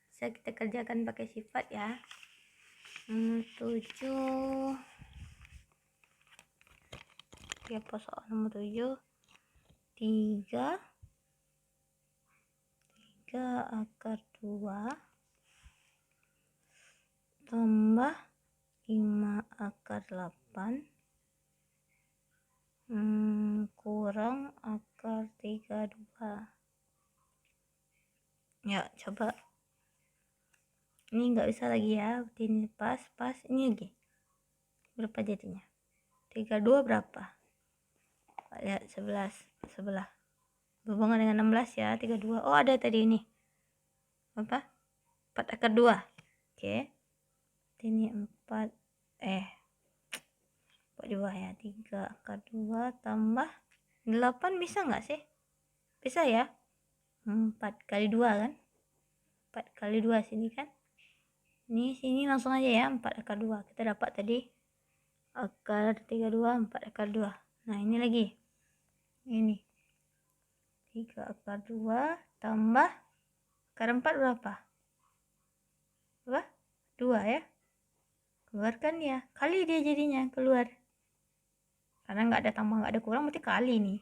Bisa kita kerjakan pakai sifat ya. Nomor 7. Apa soal nomor 7? 3 akar 2 tambah 5 akar 8 kurang akar 32. Ya, coba. Ini nggak bisa lagi ya. Ini pas. Ini lagi. Berapa jadinya? 32 berapa? Lihat 11 sebelah. Berhubungan dengan 16 ya, 32. Oh, ada tadi ini. Apa? 4 akar 2. Oke. Ini 4 di bawah ya. 3 akar 2 tambah 8 bisa nggak sih? Bisa ya? 4 kali 2 kan? 4 kali 2 sini kan? Ini sini langsung aja ya, 4 akar 2. Kita dapat tadi akar 32, 4 akar 2. Nah, ini lagi. Ini 3 akar 2 tambah akar 4 berapa? 2 ya. Keluarkan ya. Kali dia jadinya keluar. Karena nggak ada tambah, nggak ada kurang, berarti kali nih.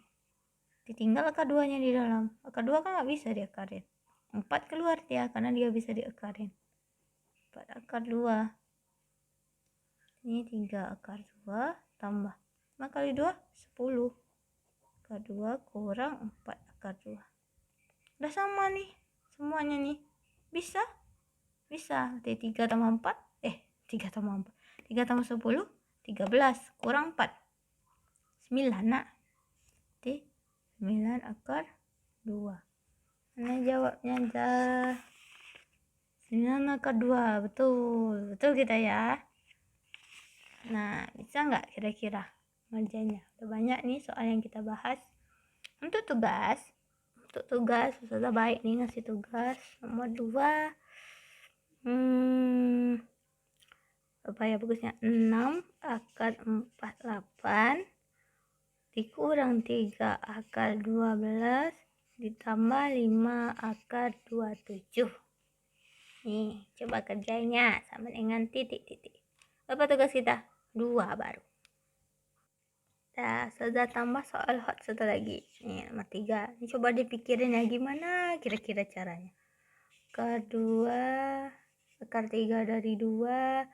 Ditinggal akar 2 nya di dalam. Akar 2 kan nggak bisa diakarin. 4 keluar dia, karena dia bisa diakarin. 4 akar 2. Ini 3 akar 2 tambah 5 kali 2, 10. Akar 2 kurang 4 akar 2. Udah sama nih. Semuanya nih. Bisa? Bisa. Berarti 3 tambah 4. 3 tambah 4. 3 tambah 10. 13. Kurang 4. 9 nak. Berarti 9 akar 2. Mana jawabnya aja? 9 akar 2. Betul. Betul kita ya. Nah, bisa nggak kira-kira ngerjainnya? Udah banyak nih soal yang kita bahas. Untuk tugas, Ustazah baik nih ngasih tugas nomor 2. Apa ya bagusnya? 6 akar 48 dikurang 3 akar 12 ditambah 5 akar 27. Nih, coba kerjanya sama dengan titik-titik. Apa tugas kita? 2 baru. Nah, sudah tambah soal hot satu lagi. Nih, nomor 3. Ini coba dipikirin ya gimana kira-kira caranya. Akar 2, akar 3 dari 2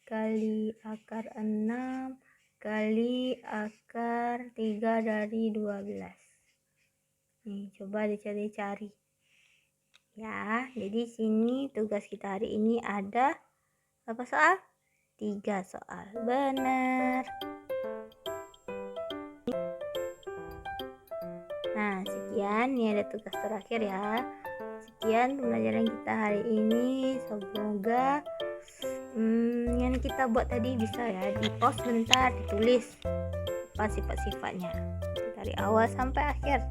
kali akar 6 kali akar 3 dari 12. Nih, coba dicari-cari. Ya, jadi sini tugas kita hari ini ada berapa soal? 3 soal. Benar. Nah, sekian. Ini ada tugas terakhir ya. Sekian pembelajaran kita hari ini. Semoga yang kita buat tadi bisa ya di pause bentar, ditulis apa sifat-sifatnya dari awal sampai akhir.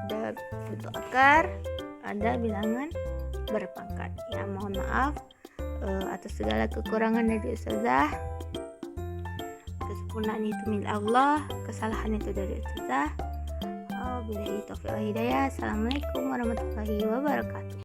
Ada bentuk akar, ada bilangan berpangkat. Ya, mohon maaf atas segala kekurangan dari Ustazah. Kesempurnaan itu milik Allah, kesalahan itu dari Ustazah. Wabillahi taufiq wal hidayah. Assalamualaikum warahmatullahi wabarakatuh.